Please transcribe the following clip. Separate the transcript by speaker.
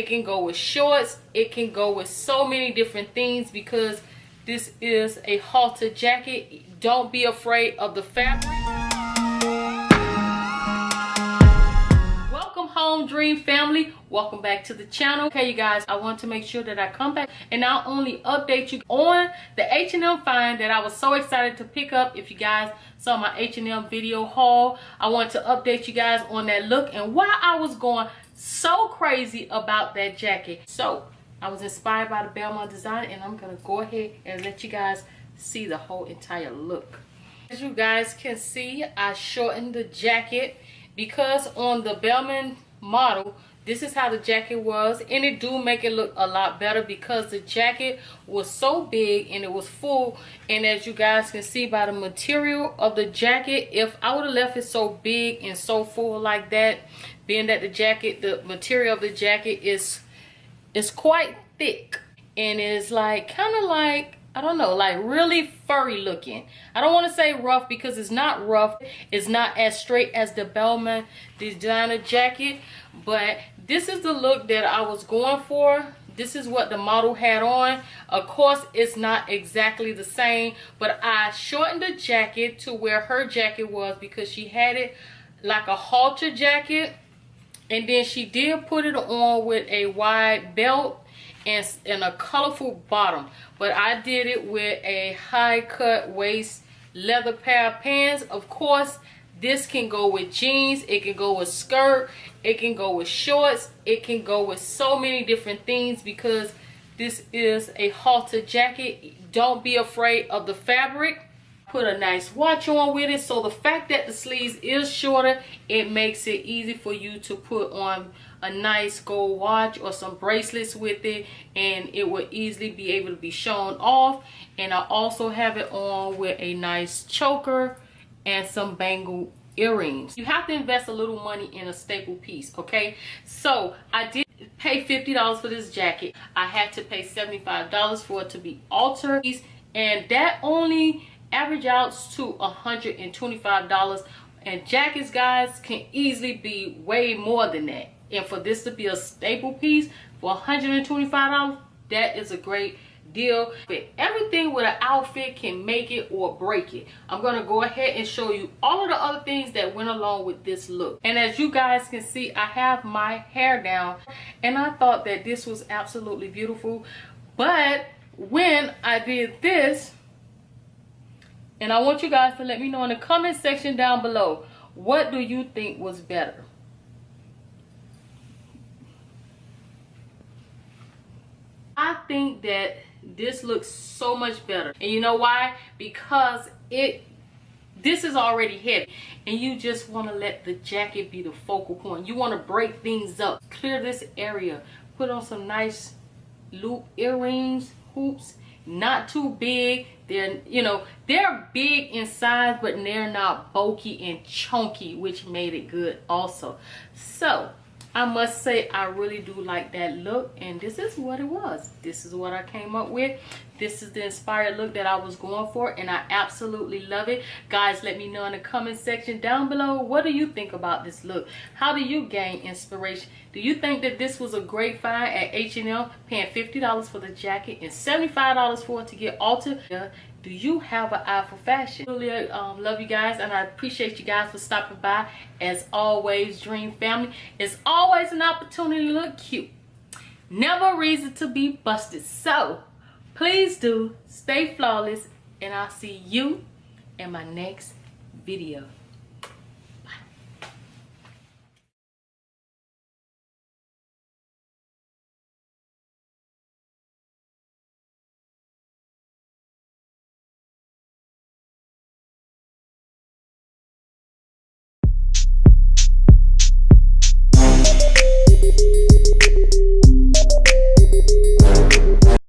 Speaker 1: It can go with shorts. It can go with so many different things because this is a halter jacket. Don't be afraid of the fabric. Welcome home, dream family. Welcome back to the channel. Okay, you guys, I want to make sure that I come back and not only update you on the H&M find that I was so excited to pick up. If you guys saw my H&M video haul, I want to update you guys on that look and why I was going so crazy about that jacket. So I was inspired by the Belmont design, and I'm gonna go ahead and let you guys see the whole entire look. As you guys can see, I shortened the jacket because on the Belmont model, this is how the jacket was, and it do make it look a lot better because the jacket was so big and it was full. And as you guys can see by the material of the jacket, if I would have left it so big and so full like that, being that the material of the jacket is quite thick and is like kind of like, I don't know, like really furry looking. I don't want to say rough because it's not rough. It's not as straight as the Belmont designer jacket, but this is the look that I was going for. This is what the model had on. Of course, it's not exactly the same, but I shortened the jacket to where her jacket was because she had it like a halter jacket, and then she did put it on with a wide belt and a colorful bottom. But I did it with a high cut waist leather pair of pants. Of course, this can go with jeans, it can go with skirt, it can go with shorts, it can go with so many different things because this is a halter jacket. Don't be afraid of the fabric. Put a nice watch on with it, so the fact that the sleeves is shorter, it makes it easy for you to put on a nice gold watch or some bracelets with it, and it will easily be able to be shown off. And I also have it on with a nice choker and some bangle earrings. You have to invest a little money in a staple piece, okay? So I did pay $50 for this jacket. I had to pay $75 for it to be altered, and that only average out to $125. And jackets, guys, can easily be way more than that. And for this to be a staple piece for $125, that is a great deal. But everything with an outfit can make it or break it. I'm gonna go ahead and show you all of the other things that went along with this look. And as you guys can see, I have my hair down, and I thought that this was absolutely beautiful. But when I did this, and I want you guys to let me know in the comment section down below, what do you think was better? I think that this looks so much better. And you know why? Because this is already heavy, and you just want to let the jacket be the focal point. You want to break things up, clear this area, put on some nice loop earrings, hoops, not too big. They're, you know, they're big in size, but they're not bulky and chunky, which made it good also. So I must say I really do like that look, and this is what it was. This is what I came up with. This is the inspired look that I was going for, and I absolutely love it. Guys, let me know in the comment section down below, what do you think about this look? How do you gain inspiration? Do you think that this was a great find at H&M, paying $50 for the jacket and $75 for it to get altered? Do you have an eye for fashion? Really love you guys, and I appreciate you guys for stopping by. As always, dream family, it's always an opportunity to look cute, never a reason to be busted. So please do stay flawless, and I'll see you in my next video.